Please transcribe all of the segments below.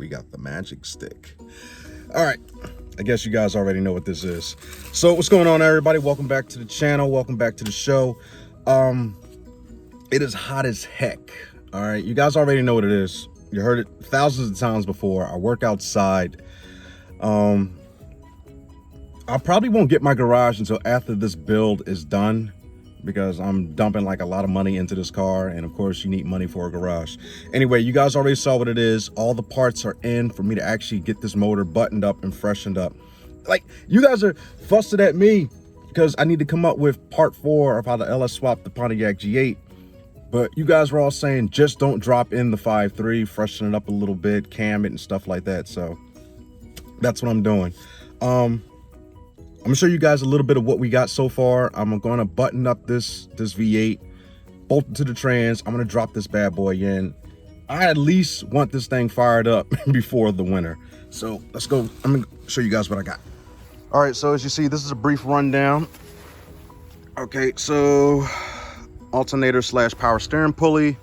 we got the magic stick. All right, I guess you guys already know what this is. So what's going on, everybody? Welcome back to the channel. Welcome back to the show. It is hot as heck. All right, you guys already know what it is. You heard it thousands of times before. I work outside. I probably won't get my garage until after this build is done, because I'm dumping like a lot of money into this car, and of course you need money for a garage. Anyway, you guys already saw what it is. All the parts are in for me to actually get this motor buttoned up and freshened up. Like, you guys are fussing at me because I need to come up with part 4 of how to LS swap the Pontiac G8. But you guys were all saying, just don't drop in the 5.3, freshen it up a little bit, cam it and stuff like that. So that's what I'm doing. I'm gonna show you guys a little bit of what we got so far. I'm gonna button up this V8, bolt it to the trans. I'm gonna drop this bad boy in. I at least want this thing fired up before the winter. So let's go. I'm gonna show you guys what I got. All right, so as you see, this is a brief rundown. Okay, so alternator / power steering pulley.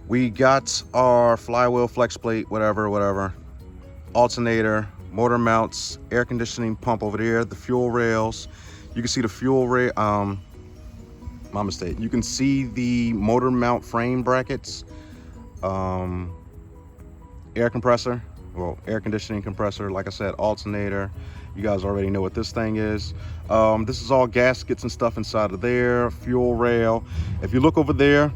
We got our flywheel, flex plate, whatever. Alternator, motor mounts, air conditioning pump over there, the fuel rails. You can see the fuel rail, my mistake. You can see the motor mount frame brackets, air compressor, well, air conditioning compressor, like I said, alternator. You guys already know what this thing is. This is all gaskets and stuff inside of there, fuel rail. If you look over there,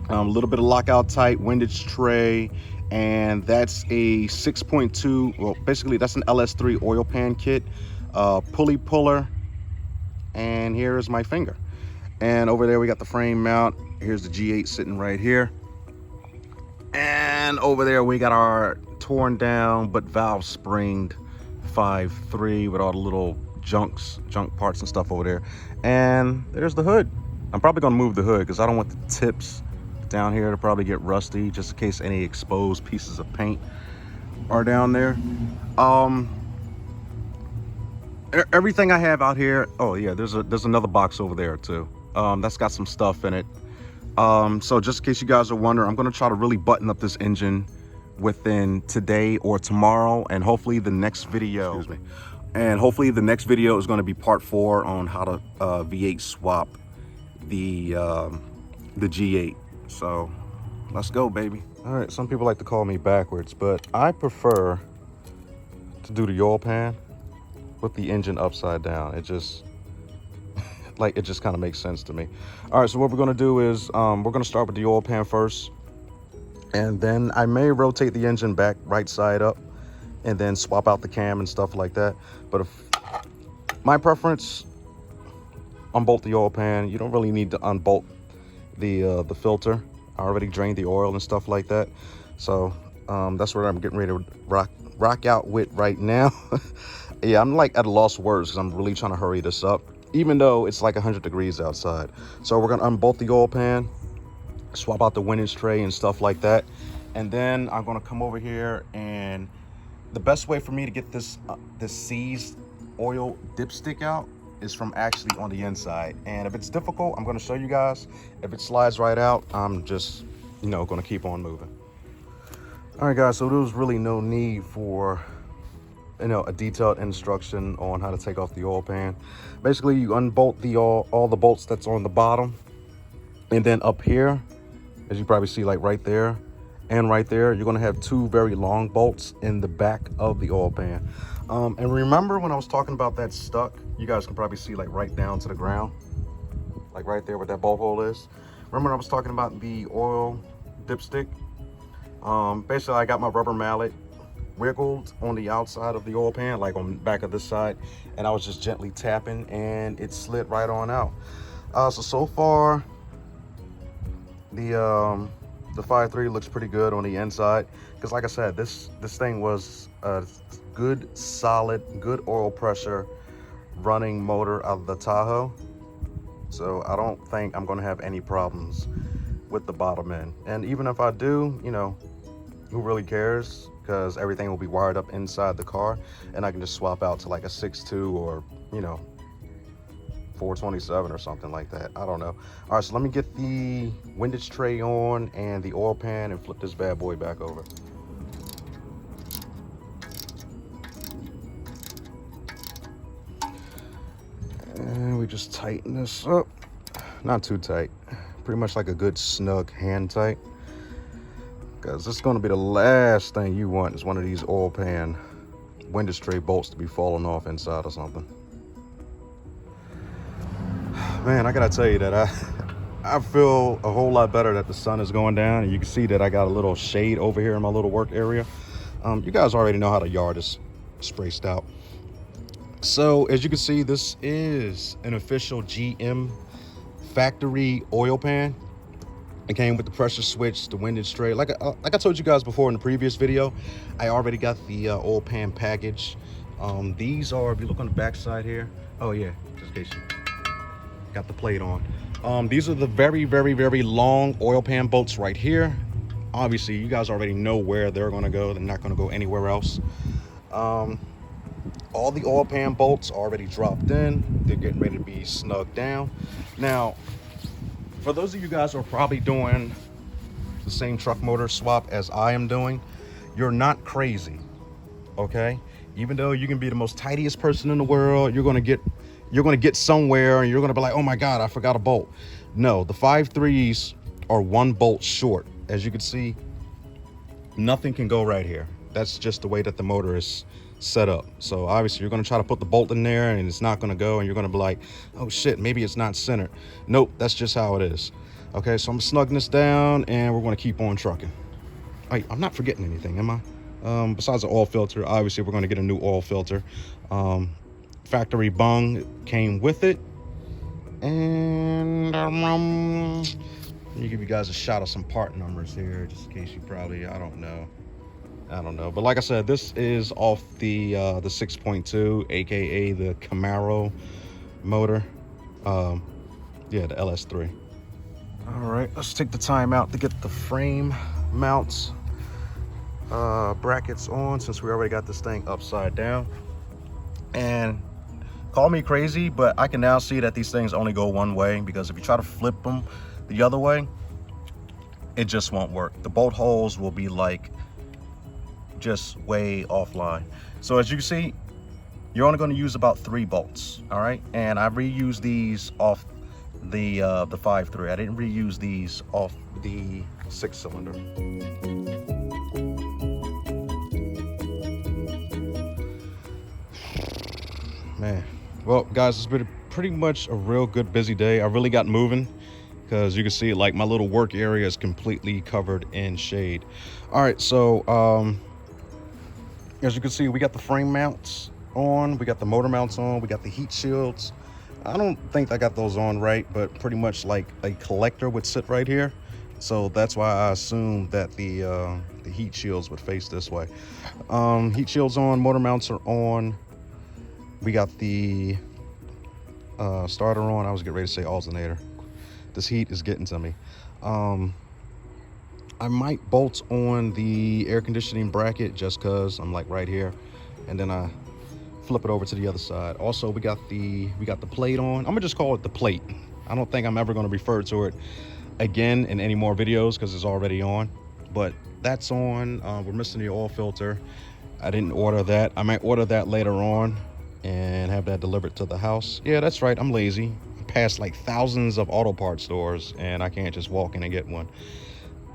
a little bit of lockout tight, windage tray, and that's a 6.2, well, basically that's an LS3 oil pan kit, pulley puller, and here's my finger. And over there we got the frame mount. Here's the G8 sitting right here. And over there we got our torn down but valve springed 5.3 with all the little junk parts and stuff over there. And there's the hood. I'm probably gonna move the hood because I don't want the tips down here to probably get rusty, just in case any exposed pieces of paint are down there. Everything I have out here, oh yeah, there's another box over there too. That's got some stuff in it. So just in case you guys are wondering, I'm gonna try to really button up this engine within today or tomorrow, and hopefully the next video, is going to be part 4 on how to V8 swap the G8. So let's go, baby. All right, some people like to call me backwards, but I prefer to do the oil pan with the engine upside down. It just like, it just kind of makes sense to me. All right, so what we're going to do is we're going to start with the oil pan first, and then I may rotate the engine back right side up and then swap out the cam and stuff like that. But if my preference, unbolt the oil pan. You don't really need to unbolt the filter. I already drained the oil and stuff like that. So that's what I'm getting ready to rock out with right now. Yeah, I'm like at a loss of words because I'm really trying to hurry this up, even though it's like 100 degrees outside. So we're gonna unbolt the oil pan, swap out the windage tray and stuff like that, and then I'm gonna come over here, and the best way for me to get this this seized oil dipstick out is from actually on the inside. And if it's difficult, I'm going to show you guys. If it slides right out, I'm just, you know, going to keep on moving. All right, guys, so there was really no need for, you know, a detailed instruction on how to take off the oil pan. Basically, you unbolt the all the bolts that's on the bottom, and then up here, as you probably see, like right there and right there, you're going to have 2 very long bolts in the back of the oil pan. And remember when I was talking about that stuck, you guys can probably see like right down to the ground, like right there where that bolt hole is. Remember I was talking about the oil dipstick? Basically, I got my rubber mallet wiggled on the outside of the oil pan, like on the back of this side, and I was just gently tapping, and it slid right on out. So far, the 5.3 looks pretty good on the inside, because like I said, this thing was a good, solid, good oil pressure running motor out of the Tahoe. So I don't think I'm going to have any problems with the bottom end. And even if I do, you know, who really cares? Because everything will be wired up inside the car, and I can just swap out to like a 6.2 or, you know, 427 or something like that. I don't know. All right, so let me get the windage tray on and the oil pan and flip this bad boy back over. And we just tighten this up. Not too tight. Pretty much like a good snug hand tight. Because this is going to be the last thing you want is one of these oil pan window tray bolts to be falling off inside or something. Man, I gotta tell you that I feel a whole lot better that the sun is going down, and you can see that I got a little shade over here in my little work area. You guys already know how the yard is spaced out. So as you can see, this is an official GM factory oil pan. It came with the pressure switch, the windage tray. Like I told you guys before in the previous video, I already got the oil pan package. These are, if you look on the back side here, oh yeah, just in case you got the plate on. These are the very, very, very long oil pan bolts right here. Obviously, you guys already know where they're gonna go. They're not gonna go anywhere else. All the oil pan bolts already dropped in. They're getting ready to be snugged down. Now, for those of you guys who are probably doing the same truck motor swap as I am doing, you're not crazy, okay? Even though you can be the most tidiest person in the world, you're gonna get somewhere and you're gonna be like, oh my God, I forgot a bolt. No, the 5.3s are one bolt short. As you can see, nothing can go right here. That's just the way that the motor is set up. So obviously you're going to try to put the bolt in there and it's not going to go, and you're going to be like, oh shit, maybe it's not centered. Nope, that's just how it is. Okay, so I'm snugging this down and we're going to keep on trucking. I'm not forgetting anything, am I? Besides the oil filter, obviously we're going to get a new oil filter. Factory bung came with it. And let me give you guys a shot of some part numbers here, just in case you probably, I don't know. But like I said, this is off the 6.2, aka the Camaro motor. Yeah, the LS3. All right, let's take the time out to get the frame mounts brackets on, since we already got this thing upside down. And call me crazy, but I can now see that these things only go one way, because if you try to flip them the other way, it just won't work. The bolt holes will be like just way offline. So as you can see, you're only going to use about 3 bolts. All right, and I reused these off the 5.3. I didn't reuse these off the 6-cylinder. Man, well guys, it's been pretty much a real good busy day. I really got moving, because you can see like my little work area is completely covered in shade. All right, so as you can see, we got the frame mounts on, we got the motor mounts on, we got the heat shields. I don't think I got those on right, but pretty much like a collector would sit right here. So that's why I assumed that the heat shields would face this way. Heat shields on, motor mounts are on. We got the starter on. I was getting ready to say alternator. This heat is getting to me. I might bolt on the air conditioning bracket just because I'm like right here, and then I flip it over to the other side. Also, we got the plate on. I'm gonna just call it the plate. I don't think I'm ever going to refer to it again in any more videos because it's already on, but that's on. We're missing the oil filter. I didn't order that. I might order that later on and have that delivered to the house. Yeah, that's right, I'm lazy. I passed like thousands of auto parts stores and I can't just walk in and get one.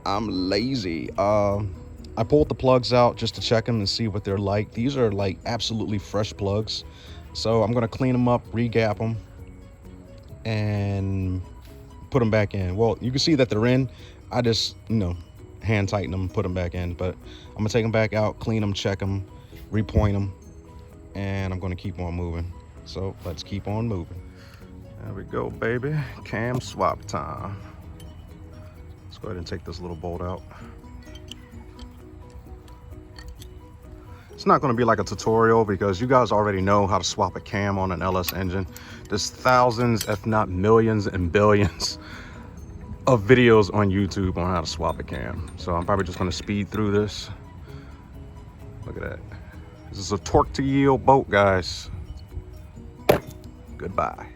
I'm lazy. I pulled the plugs out just to check them and see what they're like. These are like absolutely fresh plugs, so I'm gonna clean them up, re-gap them, and put them back in. Well, you can see that they're in. I just, hand tighten them, put them back in, but I'm gonna take them back out, clean them, check them, repoint them, and I'm gonna keep on moving. So let's keep on moving. There we go, baby. Cam swap time. Let's go ahead and take this little bolt out. It's not going to be like a tutorial because you guys already know how to swap a cam on an LS engine. There's thousands, if not millions and billions of videos on YouTube on how to swap a cam. So I'm probably just going to speed through this. Look at that. This is a torque to yield boat, guys. Goodbye.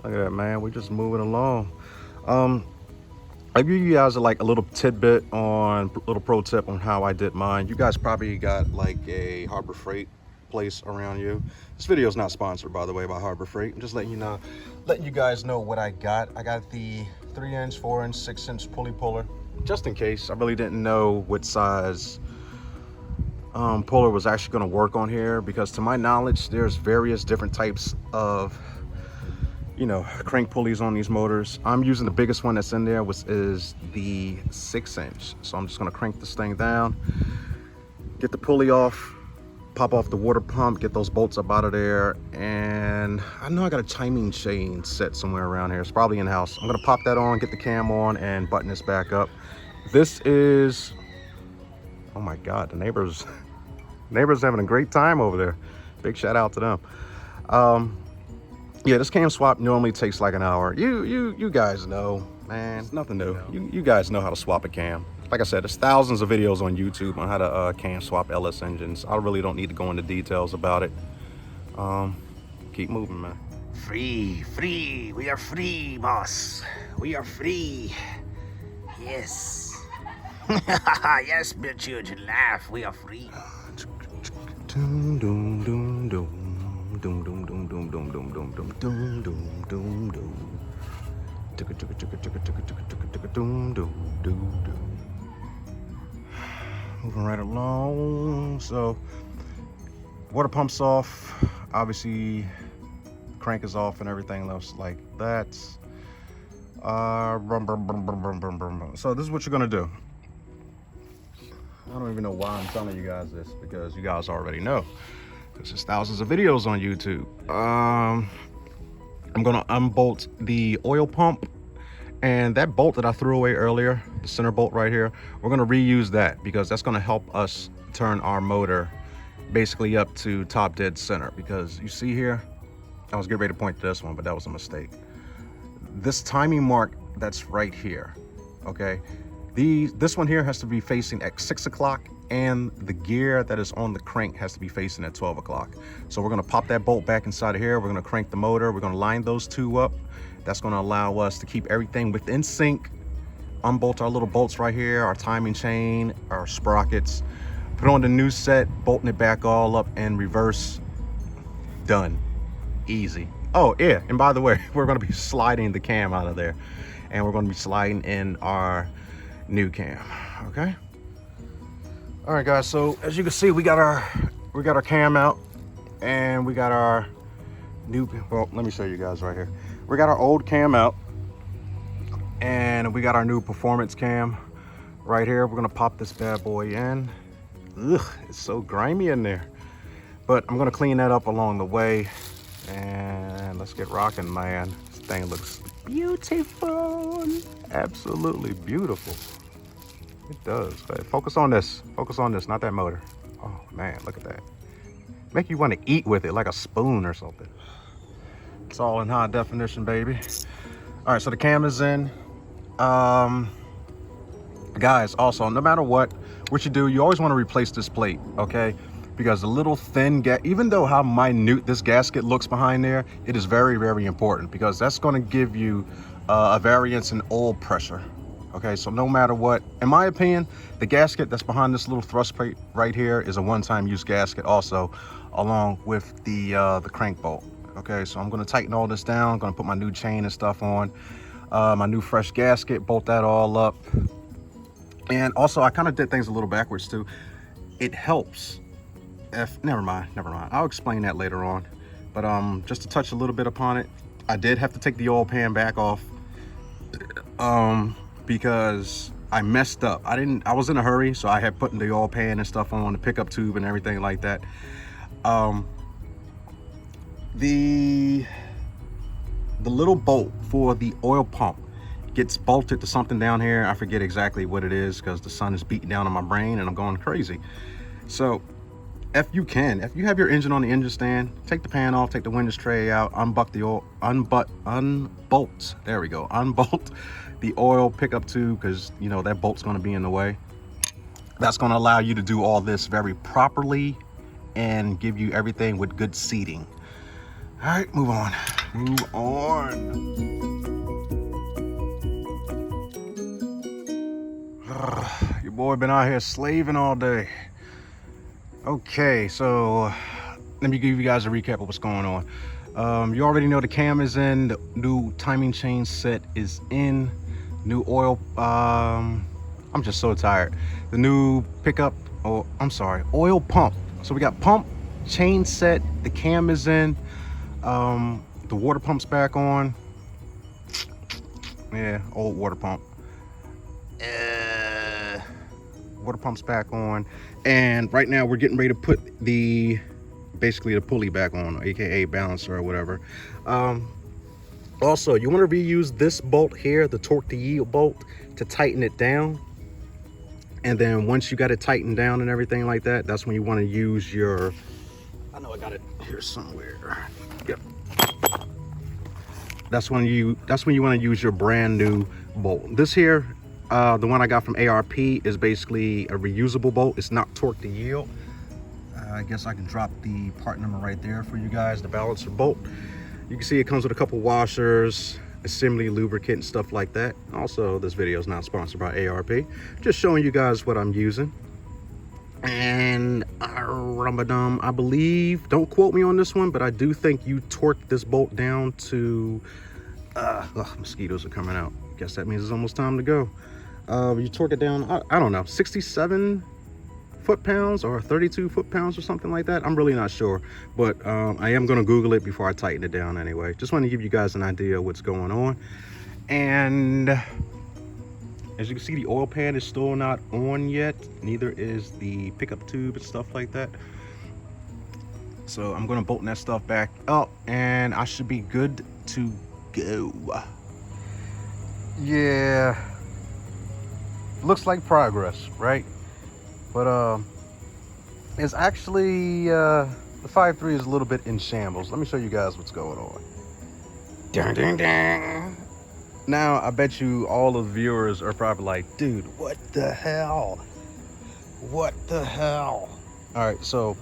Look at that, man. We're just moving along. I give you guys like a little tidbit on, little pro tip on how I did mine. You guys probably got like a Harbor Freight place around you. This video is not sponsored, by the way, by Harbor Freight. I'm just letting you guys know what I got. I got the 3-inch, 4-inch, 6-inch pulley puller, just in case. I really didn't know what size puller was actually going to work on here, because to my knowledge, there's various different types of, you know, crank pulleys on these motors. I'm using the biggest one that's in there, which is the 6-inch. So I'm just going to crank this thing down, get the pulley off, pop off the water pump, get those bolts up out of there. And I know I got a timing chain set somewhere around here. It's probably in the house. I'm going to pop that on, get the cam on, and button this back up. This is, oh my God, the neighbors having a great time over there. Big shout out to them. Yeah, this cam swap normally takes like an hour. You guys know, man, it's nothing new. You guys know how to swap a cam. Like I said, there's thousands of videos on YouTube on how to cam swap LS engines. I really don't need to go into details about it. Keep moving, man. Free, we are free, boss. We are free. Yes. Yes, dear children, laugh. We are free. Doom, doom, doom, doom. Doom, doom, doom, doom, doom, doom, doom, doom, doom, doom, doom, doom. Ticka, ticka, ticka, ticka, ticka, ticka, ticka, ticka, doom, doom, doom, doom. Moving right along. So, water pump's off. Obviously, crank is off and everything else like that. So this is what you're gonna do. I don't even know why I'm telling you guys this, because you guys already know. There's thousands of videos on YouTube. I'm gonna unbolt the oil pump, and that bolt that I threw away earlier, the center bolt right here, we're gonna reuse that, because that's gonna help us turn our motor basically up to top dead center. Because you see here, I was getting ready to point to this one, but that was a mistake. This timing mark that's right here, okay? This one here has to be facing at 6 o'clock, and the gear that is on the crank has to be facing at 12 o'clock. So we're gonna pop that bolt back inside of here. We're gonna crank the motor. We're gonna line those two up. That's gonna allow us to keep everything within sync. Unbolt our little bolts right here, our timing chain, our sprockets. Put on the new set, bolting it back all up in reverse. Done. Easy. Oh yeah, and by the way, we're gonna be sliding the cam out of there, and we're gonna be sliding in our new cam, okay? All right, guys, so as you can see, we got our cam out, and we got our new, well, let me show you guys right here. We got our old cam out, and we got our new performance cam right here. We're gonna pop this bad boy in. Ugh, it's so grimy in there, but I'm gonna clean that up along the way, and let's get rocking, man. This thing looks beautiful, absolutely beautiful. It does. Focus on this, not that motor. Oh man, look at that. Make you want to eat with it like a spoon or something. It's all in high definition, baby. All right, so the cam is in. Guys, also, no matter what you do, you always want to replace this plate, okay? Because the little thin even though how minute this gasket looks behind there, it is very, very important, because that's going to give you a variance in oil pressure. Okay, so no matter what, in my opinion, the gasket that's behind this little thrust plate right here is a one-time use gasket also, along with the crank bolt. Okay, so I'm gonna tighten all this down. I'm gonna put my new chain and stuff on, my new fresh gasket, bolt that all up. And also, I kind of did things a little backwards too. It helps never mind. I'll explain that later on. But just to touch a little bit upon it, I did have to take the oil pan back off. Because I messed up. I was in a hurry, so I had put the oil pan and stuff on the pickup tube and everything like that. The little bolt for the oil pump gets bolted to something down here. I forget exactly what it is, because the sun is beating down on my brain and I'm going crazy. So if you have your engine on the engine stand, take the pan off, take the windows tray out, unbolt the oil, unbolt, there we go, unbolt the oil pickup tube, because you know that bolt's going to be in the way. That's going to allow you to do all this very properly and give you everything with good seating. All right, move on. Your boy been out here slaving all day. Okay, so let me give you guys a recap of what's going on. You already know the cam is in, the new timing chain set is in, new oil, I'm just so tired. The new pickup, oh, I'm sorry, oil pump. So we got pump, chain set, the cam is in, the water pump's back on. Yeah, old water pump. Water pump's back on, and right now we're getting ready to put basically the pulley back on, aka balancer or whatever. Also, you want to reuse this bolt here, the torque to yield bolt, to tighten it down. And then once you got it tightened down and everything like that, that's when you want to use your, I know I got it here somewhere. Yep. That's when you want to use your brand new bolt. This here, the one I got from ARP, is basically a reusable bolt. It's not torque to yield. I guess I can drop the part number right there for you guys, the balancer bolt. You can see it comes with a couple washers, assembly lubricant, and stuff like that. Also, this video is not sponsored by ARP. Just showing you guys what I'm using. And I believe, don't quote me on this one, but I do think you torque this bolt down to, mosquitoes are coming out. Guess that means it's almost time to go. You torque it down, I don't know, 67 foot-pounds or 32 foot-pounds or something like that. I'm really not sure, but I am going to Google it before I tighten it down anyway. Just want to give you guys an idea of what's going on. And as you can see, the oil pan is still not on yet. Neither is the pickup tube and stuff like that. So I'm going to bolt that stuff back up, and I should be good to go. Yeah, looks like progress, right? But it's actually the 5.3 is a little bit in shambles. Let me show you guys what's going on. Dun, dun, dun. Now I bet you all of the viewers are probably like, dude, what the hell? What the hell? All right, so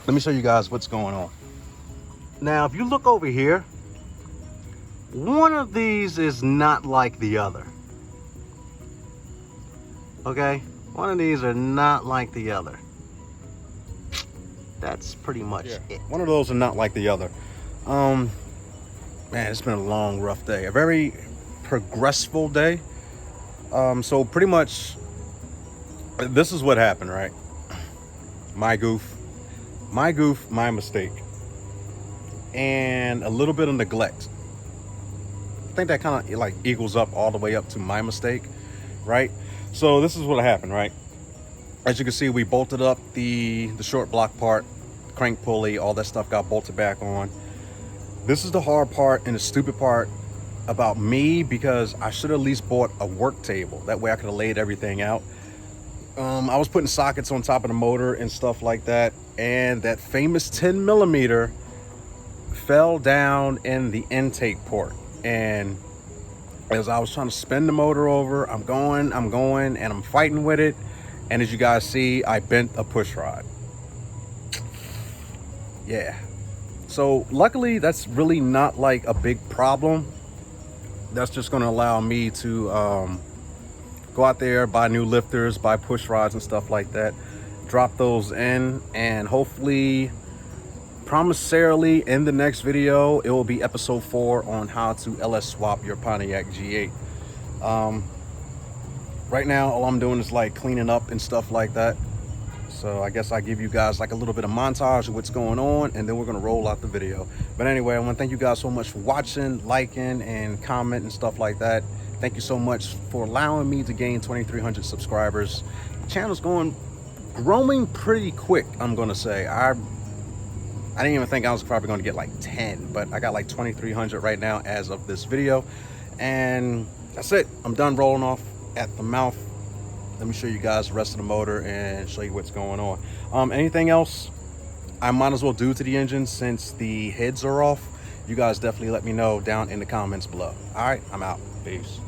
let me show you guys what's going on. Now, if you look over here, one of these is not like the other. Okay? One of these are not like the other. That's pretty much it. One of those are not like the other. Man, it's been a long, rough day. A very progressful day. So pretty much, this is what happened, right? My goof, my mistake. And a little bit of neglect. I think that kind of like equals up all the way up to my mistake, right? So this is what happened, right? As you can see, we bolted up the short block part, crank pulley, all that stuff got bolted back on. This is the hard part and the stupid part about me, because I should have at least bought a work table. That way I could have laid everything out. I was putting sockets on top of the motor and stuff like that, and that famous 10 millimeter fell down in the intake port. And as I was trying to spin the motor over, I'm going, and I'm fighting with it. And as you guys see, I bent a push rod. Yeah. So luckily, that's really not like a big problem. That's just going to allow me to go out there, buy new lifters, buy push rods and stuff like that, drop those in, and hopefully, promissory, in the next video, it will be episode 4 on how to LS swap your Pontiac G8. Right now, all I'm doing is like cleaning up and stuff like that. So I guess I give you guys like a little bit of montage of what's going on, and then we're gonna roll out the video. But anyway, I want to thank you guys so much for watching, liking, and commenting and stuff like that. Thank you so much for allowing me to gain 2,300 subscribers. The channel's growing pretty quick, I'm gonna say. I didn't even think I was probably gonna get like 10, but I got like 2,300 right now as of this video. And that's it. I'm done rolling off at the mouth. Let me show you guys the rest of the motor and show you what's going on. Anything else I might as well do to the engine since the heads are off? You guys definitely let me know down in the comments below. All right, I'm out. Peace.